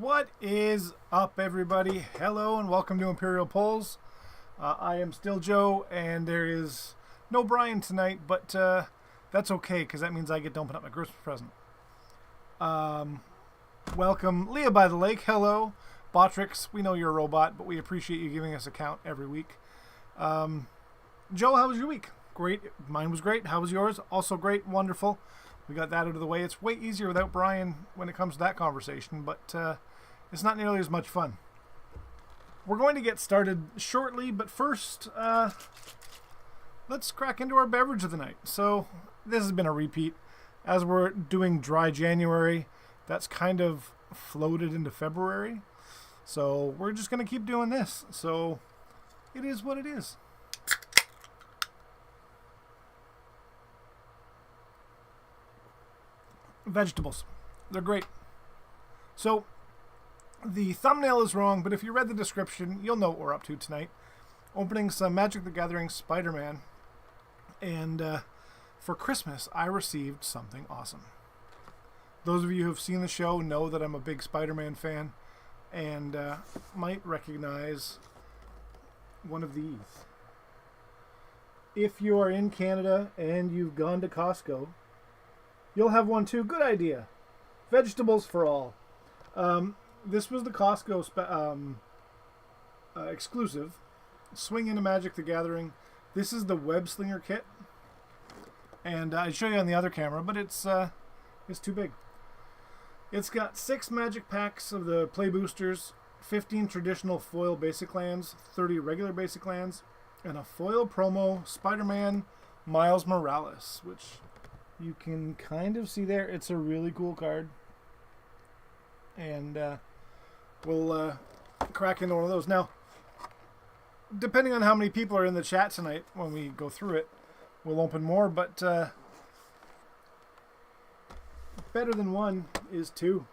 What is up, everybody? Hello and welcome to Imperial Polls. I am still Joe, and there is no Brian tonight, but that's okay because that means I get to open up my Christmas present. Welcome, Leah by the Lake. Hello, Botrix. We know you're a robot, but we appreciate you giving us a count every week. Joe, how was your week? Great. Mine was great. How was yours? Also great. Wonderful. We got that out of the way. It's way easier without Brian when it comes to that conversation, but it's not nearly as much fun. We're going to get started shortly, but first, let's crack into our beverage of the night. So this has been a repeat. As we're doing dry January, that's kind of floated into February. So we're just going to keep doing this. So it is what it is. Vegetables. They're great. So the thumbnail is wrong, but if you read the description, you'll know what we're up to tonight. Opening some Magic the Gathering Spider-Man. And for Christmas, I received something awesome. Those of you who have seen the show know that I'm a big Spider-Man fan and might recognize one of these. If you are in Canada and you've gone to Costco, you'll have one too. Good idea. Vegetables for all. This was the Costco exclusive. Swing into Magic the Gathering. This is the Web-Slinger kit. And I'd show you on the other camera, but it's too big. It's got 6 Magic packs of the Play Boosters, 15 traditional foil basic lands, 30 regular basic lands, and a foil promo Spider-Man Miles Morales, which you can kind of see there. It's a really cool card. And we'll crack into one of those. Now, depending on how many people are in the chat tonight when we go through it, we'll open more. But better than one is 2.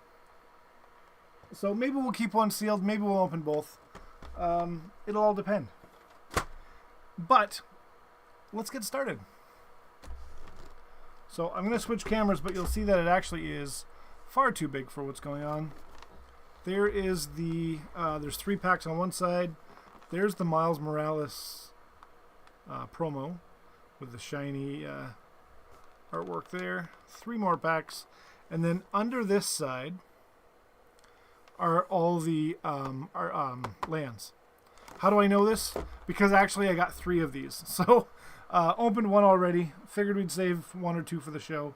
So maybe we'll keep one sealed. Maybe we'll open both. It'll all depend. But let's get started. So I'm going to switch cameras, but you'll see that it actually is far too big for what's going on. There is the, there's 3 packs on one side. There's the Miles Morales promo with the shiny artwork there. 3 more packs. And then under this side are all the lands. How do I know this? Because actually I got 3 of these. So opened one already. Figured we'd save 1 or 2 for the show.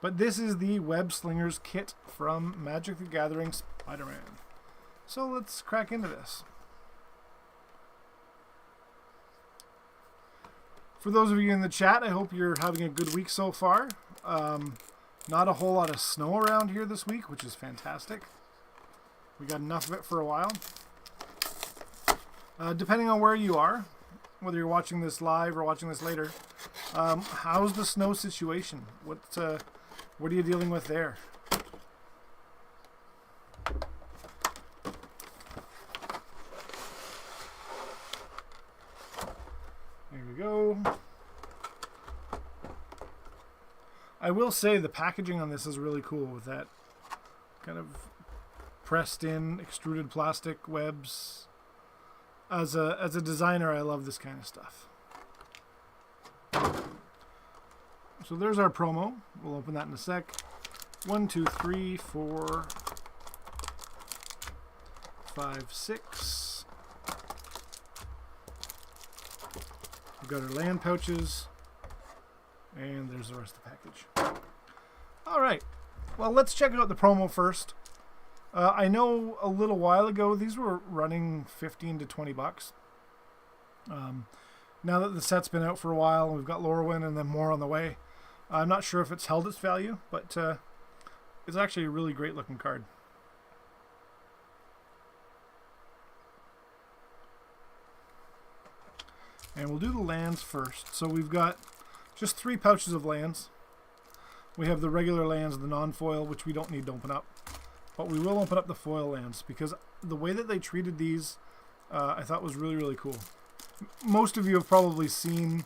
But this is the Web-Slingers kit from Magic the Gathering Spider-Man. So let's crack into this. For those of you in the chat, I hope you're having a good week so far. Not a whole lot of snow around here this week, which is fantastic. We got enough of it for a while. Depending on where you are, whether you're watching this live or watching this later, how's the snow situation? What are you dealing with there? There we go. I will say the packaging on this is really cool with that kind of pressed in extruded plastic webs. As a designer, I love this kind of stuff. So there's our promo. We'll open that in a sec. 1, 2, 3, 4, 5, 6. We've got our land pouches. And there's the rest of the package. Alright. Well, let's check out the promo first. I know a little while ago these were running 15 to 20 bucks. Now that the set's been out for a while and we've got Lorwyn and then more on the way, I'm not sure if it's held its value, but it's actually a really great looking card. And we'll do the lands first. So we've got just 3 pouches of lands. We have the regular lands, the non-foil, which we don't need to open up. But we will open up the foil lands because the way that they treated these I thought was really, really cool. Most of you have probably seen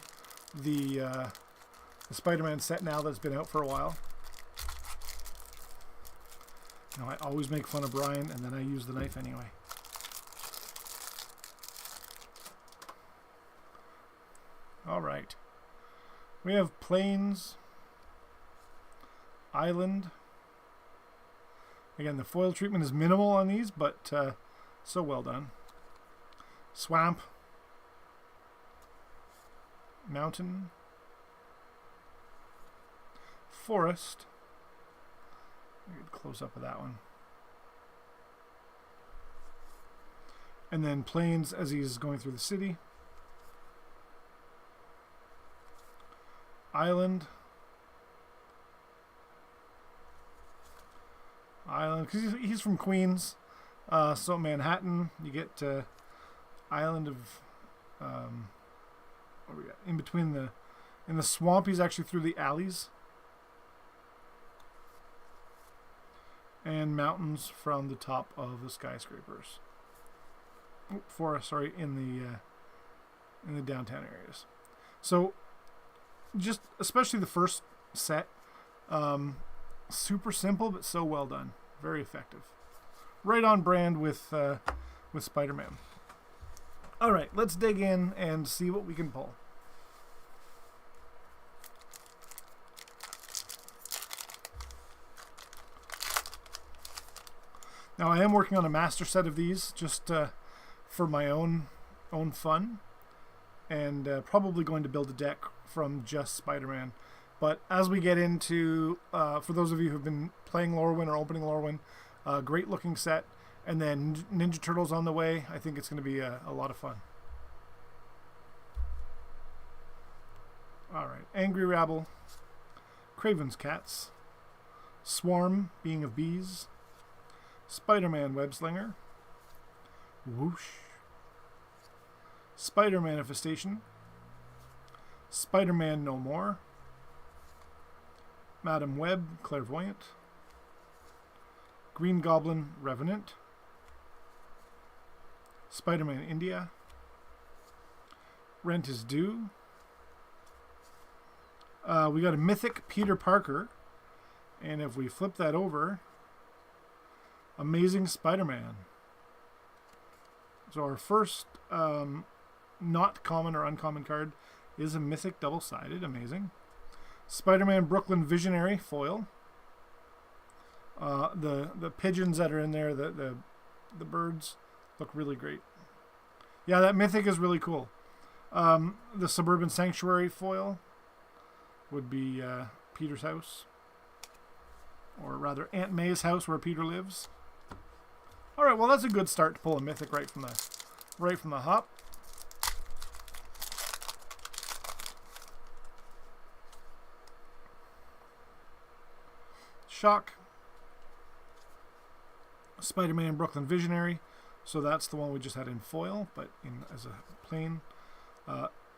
the Spider-Man set now that's been out for a while. Now, I always make fun of Brian, and then I use the knife anyway. All right. We have plains, island. Again, the foil treatment is minimal on these, but so well done. Swamp, mountain, forest. Get a close up of that one. And then plains as he's going through the city. Island. Because he's from Queens. So Manhattan, you get island of what we got in between in the swamp. He's actually through the alleys and mountains from the top of the skyscrapers. Forest, sorry, in the downtown areas. So just especially the first set, super simple but so well done, very effective, right on brand with Spider-Man. All right, let's dig in and see what we can pull. Now I am working on a master set of these just for my own fun, and probably going to build a deck from just Spider-Man. But as we get into, for those of you who've been playing Lorwyn or opening Lorwyn, great looking set, and then Ninja Turtles on the way, I think it's going to be a lot of fun. All right, Angry Rabble, Craven's Cats, Swarm, being of bees, Spider-Man Web-Slinger, Whoosh, Spider Manifestation, Spider-Man No More, Madam Web, Clairvoyant, Green Goblin, Revenant, Spider-Man India, Rent is Due. We got a Mythic Peter Parker, and if we flip that over, Amazing Spider-Man. So our first not common or uncommon card is a Mythic double-sided. Amazing. Spider-Man Brooklyn Visionary foil. The pigeons that are in there, the birds, look really great. Yeah, that Mythic is really cool. The Suburban Sanctuary foil would be Peter's house, or rather Aunt May's house where Peter lives. All right, well that's a good start to pull a Mythic right from the hop. Shock, Spider-Man Brooklyn Visionary, so that's the one we just had in foil, but as a plain.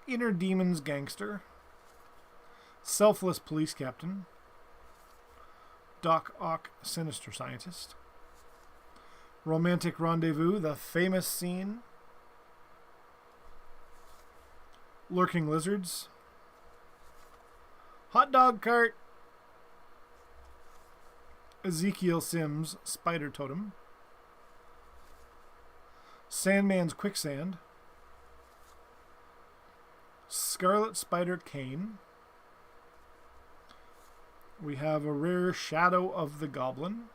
Inner Demons Gangster, Selfless Police Captain, Doc Ock Sinister Scientist, Romantic Rendezvous, the famous scene, Lurking Lizards, Hot Dog Cart, Ezekiel Sims Spider Totem, Sandman's Quicksand, Scarlet Spider Cane. We have a rare Shadow of the Goblin,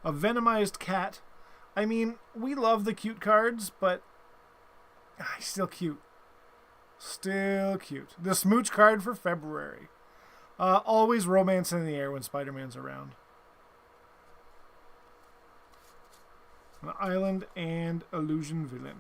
a Venomized Cat. I mean, we love the cute cards, but he's still cute. Still cute. The Smooch card for February. Always romance in the air when Spider-Man's around. An Island and Illusion Villain.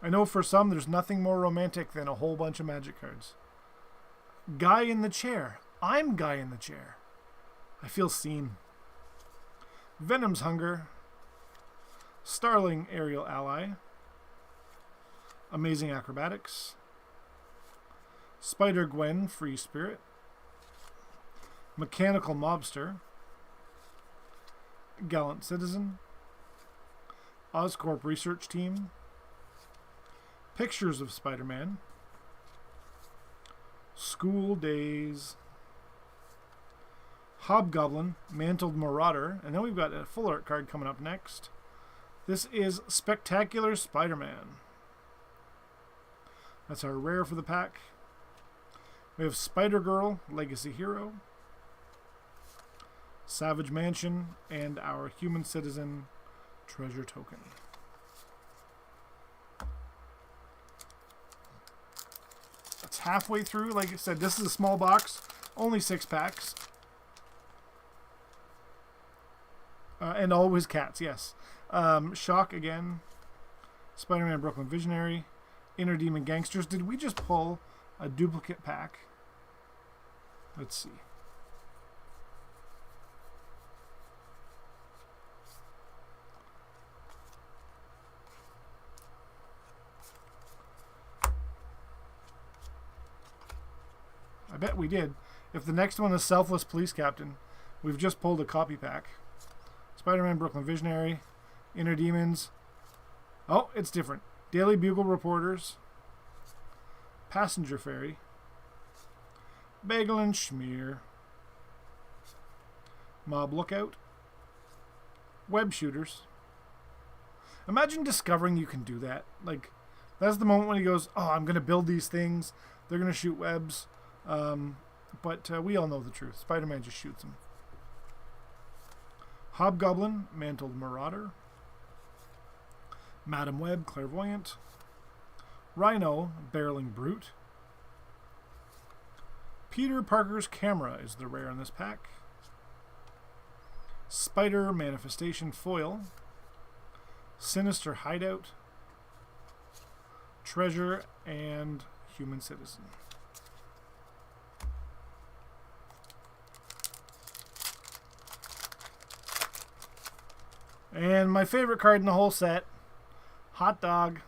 I know for some there's nothing more romantic than a whole bunch of magic cards. Guy in the Chair. I'm Guy in the Chair. I feel seen. Venom's Hunger, Starling Aerial Ally, Amazing Acrobatics, Spider-Gwen Free Spirit, Mechanical Mobster, Gallant Citizen, Oscorp Research Team. Pictures of Spider-Man. School Days. Hobgoblin, Mantled Marauder. And then we've got a full art card coming up next. This is Spectacular Spider-Man. That's our rare for the pack. We have Spider-Girl, Legacy Hero. Savage Mansion, and our Human Citizen Treasure Token. It's halfway through. Like I said, this is a small box. Only 6 packs. And always cats, yes. Shock again. Spider-Man Brooklyn Visionary. Inner Demon Gangsters. Did we just pull a duplicate pack? Let's see. I bet we did. If the next one is Selfless Police Captain, we've just pulled a copy pack. Spider-Man Brooklyn Visionary. Inner Demons. Oh, it's different. Daily Bugle Reporters. Passenger Ferry. Bagel and Schmear. Mob Lookout. Web Shooters. Imagine discovering you can do that. Like, that's the moment when he goes, oh, I'm going to build these things. They're going to shoot webs. But we all know the truth. Spider-Man just shoots them. Hobgoblin, Mantled Marauder. Madam Web, Clairvoyant. Rhino, Barreling Brute. Peter Parker's Camera is the rare in this pack. Spider Manifestation Foil. Sinister Hideout. Treasure, and Human Citizen. And my favorite card in the whole set, Hot Dog.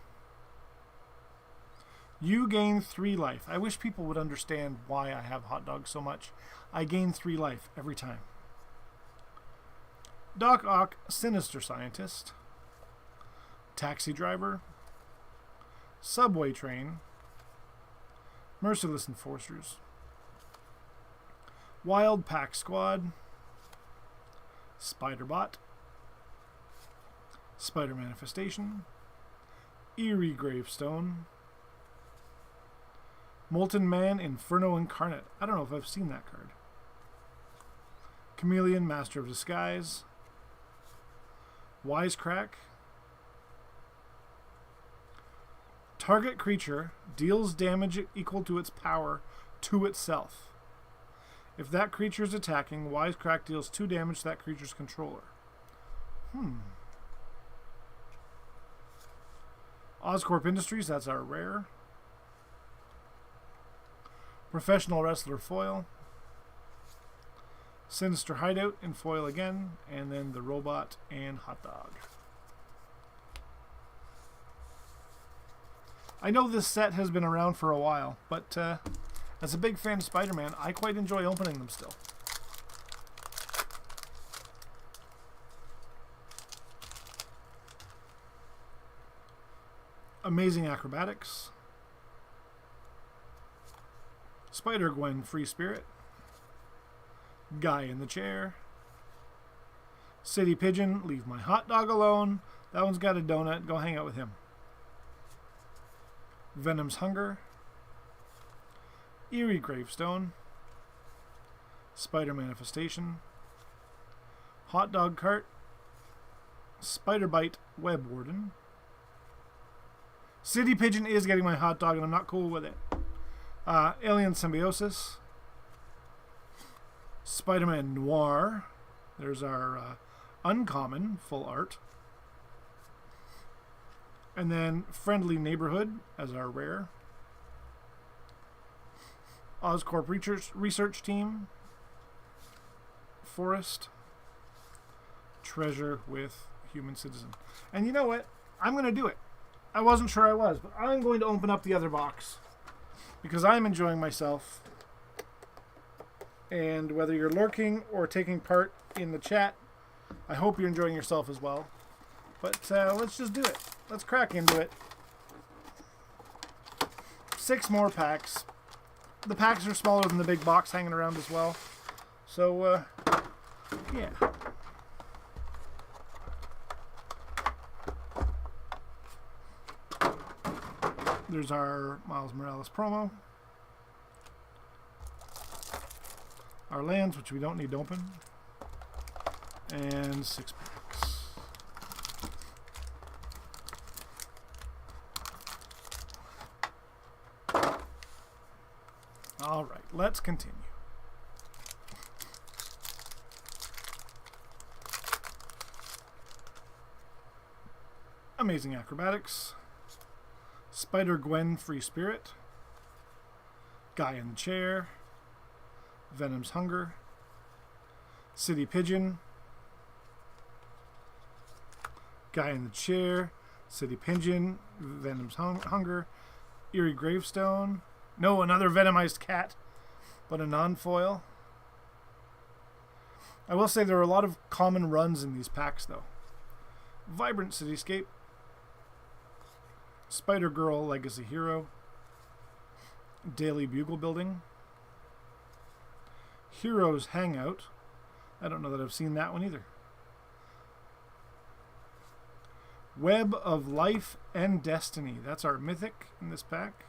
You gain 3 life. I wish people would understand why I have Hot Dog so much. I gain 3 life every time. Doc Ock, Sinister Scientist. Taxi Driver. Subway Train. Merciless Enforcers. Wild Pack Squad. Spider-Bot. Spider Manifestation. Eerie Gravestone. Molten Man Inferno Incarnate. I don't know if I've seen that card. Chameleon Master of Disguise. Wisecrack. Target creature deals damage equal to its power to itself. If that creature is attacking, Wisecrack deals 2 damage to that creature's controller. Oscorp Industries, that's our rare. Professional Wrestler Foil. Sinister Hideout in foil again. And then the Robot and Hot Dog. I know this set has been around for a while, but as a big fan of Spider-Man, I quite enjoy opening them still. Amazing Acrobatics. Spider-Gwen Free Spirit. Guy in the Chair. City Pigeon, Leave My Hot Dog Alone. That one's got a donut. Go hang out with him. Venom's Hunger. Eerie Gravestone. Spider Manifestation. Hot Dog Cart. Spider Bite Web Warden. City Pigeon is getting my hot dog and I'm not cool with it. Alien Symbiosis. Spider-Man Noir. There's our uncommon full art. And then Friendly Neighborhood as our rare. Oscorp Research Team. Forest. Treasure with Human Citizen. And you know what? I'm going to do it. I wasn't sure I was, but I'm going to open up the other box because I'm enjoying myself. And whether you're lurking or taking part in the chat, I hope you're enjoying yourself as well. But let's just do it. Let's crack into it. 6 more packs. The packs are smaller than the big box hanging around as well. So, yeah. There's our Miles Morales promo. Our lands, which we don't need to open. And 6 packs. All right, let's continue. Amazing Acrobatics. Spider-Gwen Free Spirit. Guy in the Chair. Venom's Hunger. City Pigeon. Guy in the Chair. City Pigeon. Venom's Hunger. Eerie Gravestone. No, another Venomized Cat, but a non-foil. I will say there are a lot of common runs in these packs, though. Vibrant Cityscape. Spider-Girl Legacy Hero. Daily Bugle Building. Heroes Hangout. I don't know that I've seen that one either. Web of Life and Destiny. That's our mythic in this pack.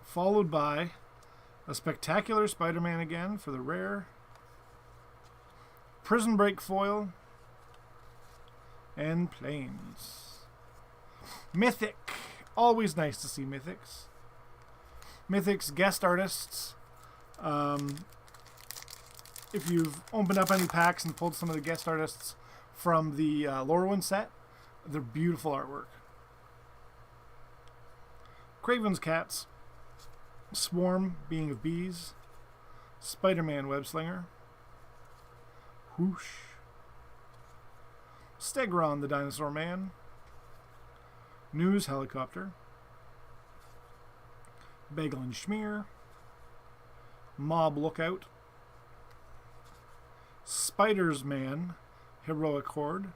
Followed by a Spectacular Spider-Man again for the rare. Prison Break foil. And Planes. Mythic. Always nice to see Mythics. Mythics guest artists. If you've opened up any packs and pulled some of the guest artists from the Lorwyn set, they're beautiful artwork. Craven's Cats. Swarm, Being of Bees. Spider-Man Web-Slinger. Whoosh. Stegron the Dinosaur Man. News Helicopter. Bagel and Schmear. Mob Lookout. Spider's Man, Heroic Horde.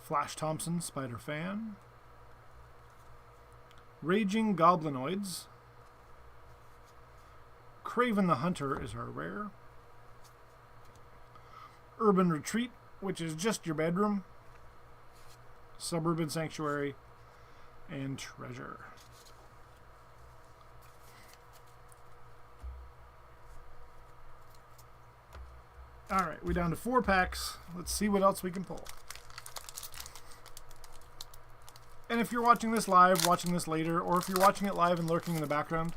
Flash Thompson, Spider Fan. Raging Goblinoids. Craven the Hunter is our rare. Urban Retreat, which is just your bedroom. Suburban Sanctuary. And Treasure. Alright, we're down to 4 packs. Let's see what else we can pull. And if you're watching this live, watching this later, or if you're watching it live and lurking in the background,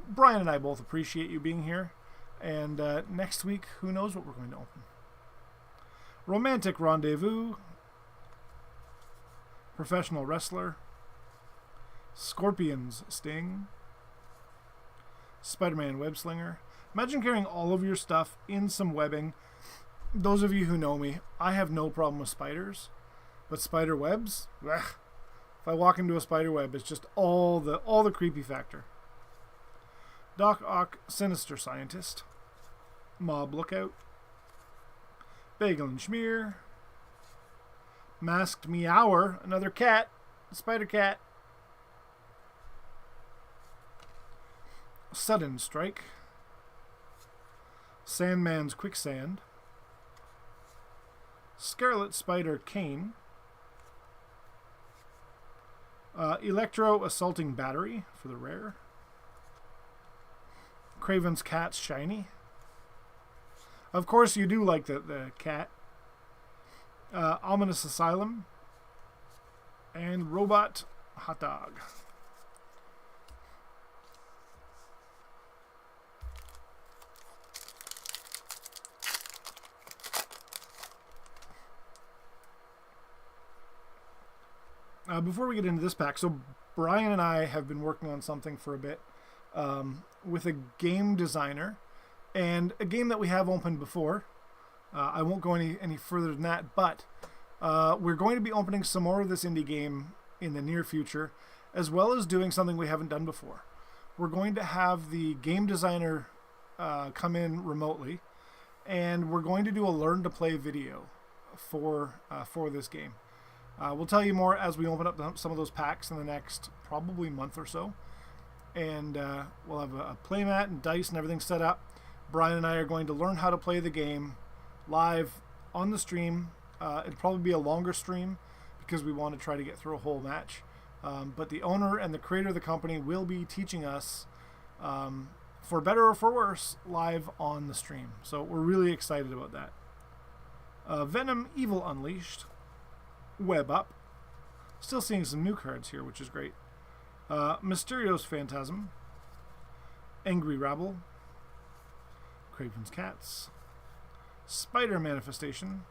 Brian and I both appreciate you being here. And next week, who knows what we're going to open. Romantic Rendezvous. Professional Wrestler. Scorpion's Sting. Spider-Man Web-Slinger. Imagine carrying all of your stuff in some webbing. Those of you who know me, I have no problem with spiders. But spider webs? Ugh. If I walk into a spider web, it's just all the creepy factor. Doc Ock, Sinister Scientist. Mob Lookout. Bagel and Schmear. Masked Meower, another cat. Spider Cat. Sudden Strike. Sandman's Quicksand. Scarlet Spider Kane. Electro Assaulting Battery for the rare. Craven's Cat's Shiny. Of course you do like the cat. Ominous Asylum. And Robot Hot Dog. Before we get into this pack, so Brian and I have been working on something for a bit with a game designer and a game that we have opened before. I won't go any further than that, but we're going to be opening some more of this indie game in the near future, as well as doing something we haven't done before. We're going to have the game designer come in remotely, and we're going to do a learn to play video for this game. We'll tell you more as we open up some of those packs in the next probably month or so. And we'll have a playmat and dice and everything set up. Brian and I are going to learn how to play the game live on the stream. It'll probably be a longer stream because we want to try to get through a whole match. But the owner and the creator of the company will be teaching us, for better or for worse, live on the stream. So we're really excited about that. Venom Evil Unleashed. Web Up. Still seeing some new cards here, which is great. Mysterio's Phantasm. Angry Rabble. Craven's Cats. Spider Manifestation.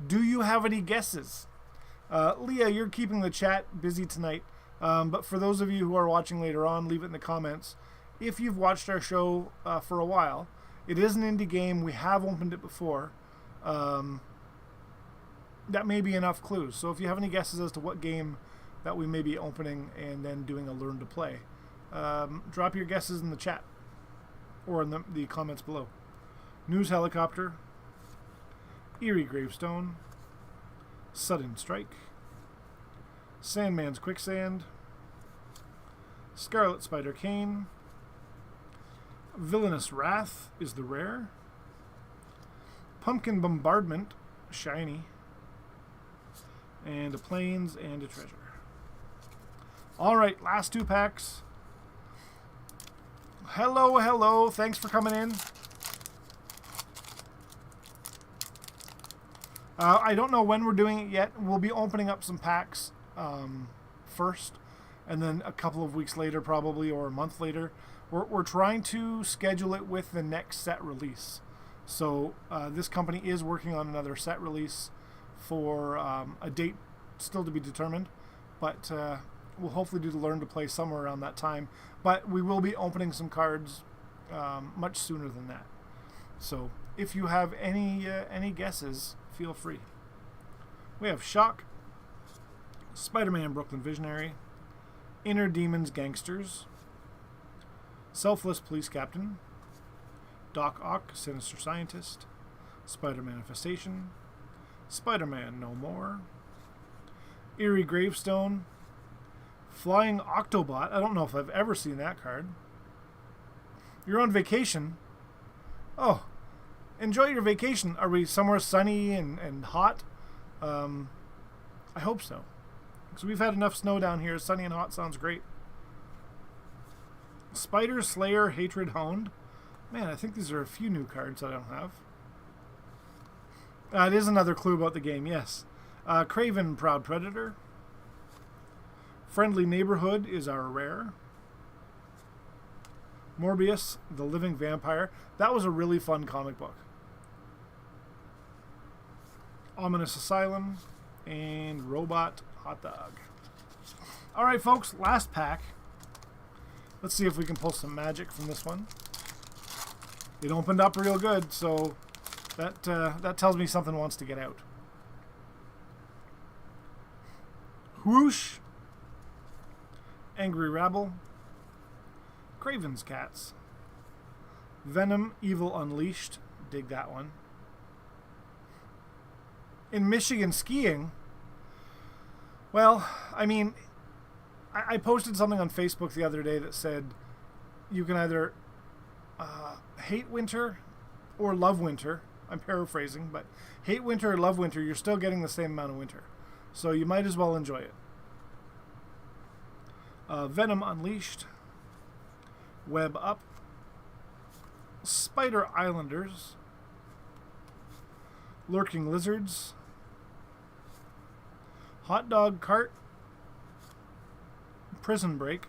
Do you have any guesses? Leah, you're keeping the chat busy tonight, but for those of you who are watching later on, leave it in the comments. If you've watched our show for a while, it is an indie game. We have opened it before. That may be enough clues. So if you have any guesses as to what game that we may be opening and then doing a learn to play, drop your guesses in the chat or in the comments below. News Helicopter. Eerie Gravestone. Sudden Strike. Sandman's Quicksand. Scarlet Spider Cane. Villainous Wrath is the rare. Pumpkin Bombardment, shiny. And a Plains and a Treasure. Alright, last two packs. Hello, hello. Thanks for coming in. I don't know when we're doing it yet. We'll be opening up some packs first, and then a couple of weeks later probably, or a month later. We're trying to schedule it with the next set release. So this company is working on another set release for a date still to be determined, but we'll hopefully do the learn to play somewhere around that time. But we will be opening some cards much sooner than that. So if you have any guesses, feel free. We have Shock, Spider-Man Brooklyn Visionary, Inner Demons Gangsters, Selfless Police Captain, Doc Ock Sinister Scientist, Spider Manifestation, Spider-Man No More, Eerie Gravestone, Flying Octobot. I don't know if I've ever seen that card. You're on vacation. Oh, enjoy your vacation. Are we somewhere sunny and hot? I hope so. Because we've had enough snow down here. Sunny and hot sounds great. Spider Slayer Hatred Honed. Man, I think these are a few new cards that I don't have. It is another clue about the game, yes. Craven Proud Predator. Friendly Neighborhood is our rare. Morbius, The Living Vampire. That was a really fun comic book. Ominous Asylum. And Robot Hot Dog. Alright, folks, last pack. Let's see if we can pull some magic from this one. It opened up real good, so that tells me something wants to get out. Whoosh. Angry Rabble. Craven's Cats. Venom Evil Unleashed. Dig that one. In Michigan skiing, well, I mean, I posted something on Facebook the other day that said you can either hate winter or love winter. I'm paraphrasing, but hate winter or love winter, you're still getting the same amount of winter. So you might as well enjoy it. Venom Unleashed. Web Up. Spider Islanders. Lurking Lizards. Hot Dog Cart. Prison Break.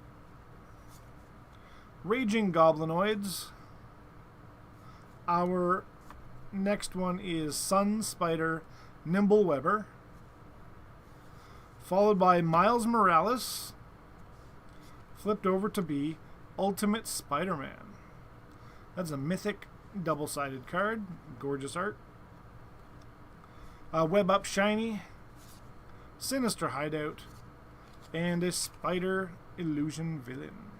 Raging Goblinoids. Our next one is Sun Spider Nimble Webber. Followed by Miles Morales. Flipped over to be Ultimate Spider-Man. That's a mythic double-sided card. Gorgeous art. Web Up Shiny. Sinister Hideout. And a Spider Illusion Villain.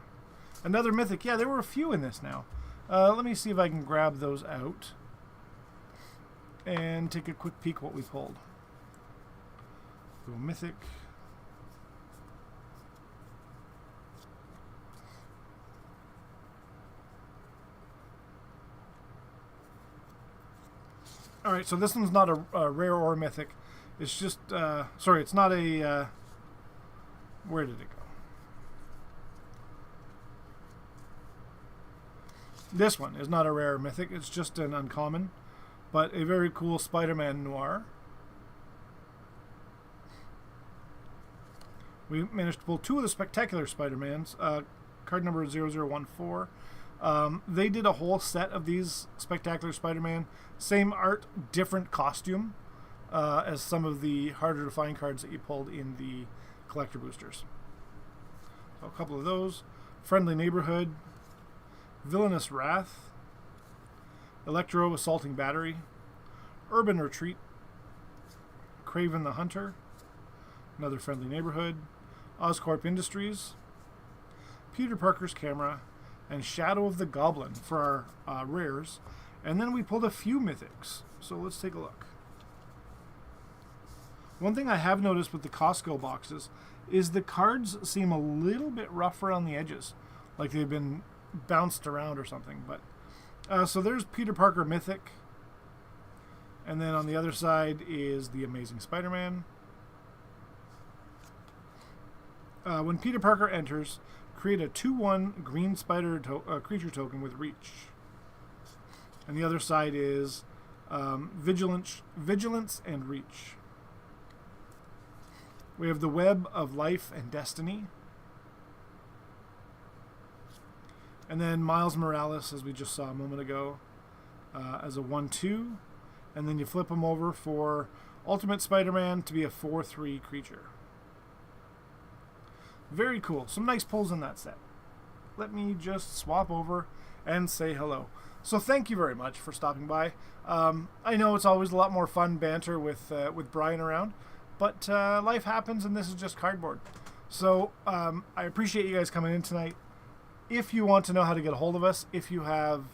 Another mythic. Yeah, there were a few in this now. Let me see if I can grab those out. and take a quick peek what we pulled. Go Mythic. Alright, so this one's not a rare or mythic. It's just, sorry, it's not a, where did it go? This one is not a rare or mythic. It's just an uncommon, but a very cool Spider-Man Noir. We managed to pull 2 of the Spectacular Spider-Mans, card number 0014. They did a whole set of these Spectacular Spider-Man. Same art, different costume as some of the harder to find cards that you pulled in the collector boosters. So a couple of those. Friendly Neighborhood, Villainous Wrath, Electro Assaulting Battery, Urban Retreat, Craven the Hunter, another Friendly Neighborhood, Oscorp Industries, Peter Parker's Camera, and Shadow of the Goblin for our rares. And then we pulled a few mythics. So let's take a look. One thing I have noticed with the Costco boxes is the cards seem a little bit rough around the edges, like they've been bounced around or something. But so there's Peter Parker Mythic, and then on the other side is the Amazing Spider-Man. When Peter Parker enters, create a 2/1 green spider creature token with reach. And the other side is vigilance and reach. We have the Web of Life and Destiny. And then Miles Morales, as we just saw a moment ago, as a 1/2. And then you flip him over for Ultimate Spider-Man to be a 4/3 creature. Very cool. Some nice pulls in that set. Let me just swap over and say hello. So thank you very much for stopping by. I know it's always a lot more fun banter with Brian around, but life happens and this is just cardboard. So I appreciate you guys coming in tonight. If you want to know how to get a hold of us, if you have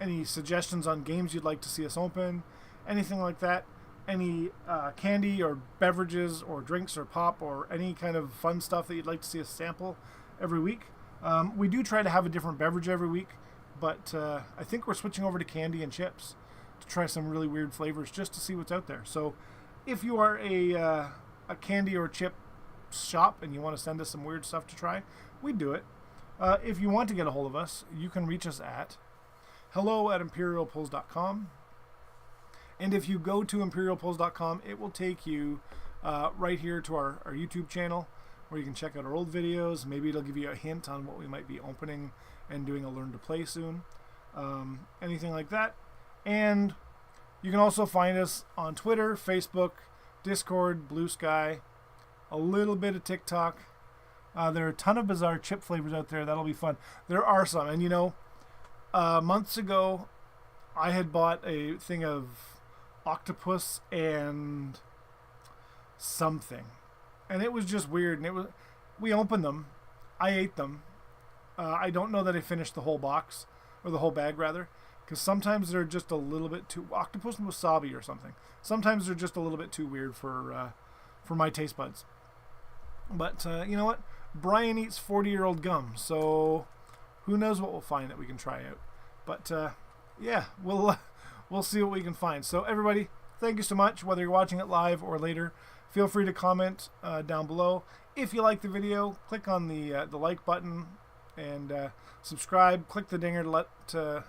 any suggestions on games you'd like to see us open, anything like that, any candy or beverages or drinks or pop or any kind of fun stuff that you'd like to see us sample every week. We do try to have a different beverage every week, but I think we're switching over to candy and chips to try some really weird flavors just to see what's out there. So if you are a candy or chip shop and you want to send us some weird stuff to try, we do it. If you want to get a hold of us, you can reach us at hello@imperialpulls.com. And if you go to imperialpulls.com, it will take you right here to our YouTube channel where you can check out our old videos. Maybe it'll give you a hint on what we might be opening and doing a Learn to Play soon. Anything like that. And you can also find us on Twitter, Facebook, Discord, Blue Sky, a little bit of TikTok. There are a ton of bizarre chip flavors out there. That'll be fun. There are some. And you know, months ago, I had bought a thing of octopus and something, and it was just weird. And we opened them, I ate them. I don't know that I finished the whole box or the whole bag rather, because sometimes they're just a little bit too octopus and wasabi or something. Sometimes they're just a little bit too weird for my taste buds. But you know what? Brian eats 40-year-old gum, so who knows what we'll find that we can try out. But yeah, we'll see what we can find. So everybody, thank you so much. Whether you're watching it live or later, feel free to comment down below. If you like the video, click on the like button and subscribe. Click the dinger to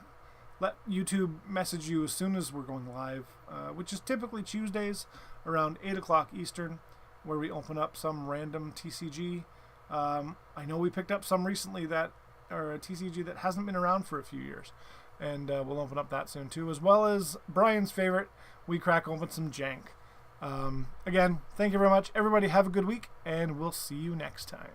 let YouTube message you as soon as we're going live, which is typically Tuesdays around 8 o'clock Eastern, where we open up some random TCG. I know we picked up some recently that are a TCG that hasn't been around for a few years. And we'll open up that soon too, as well as Brian's favorite, we crack open some jank. Again, thank you very much. Everybody have a good week, and we'll see you next time.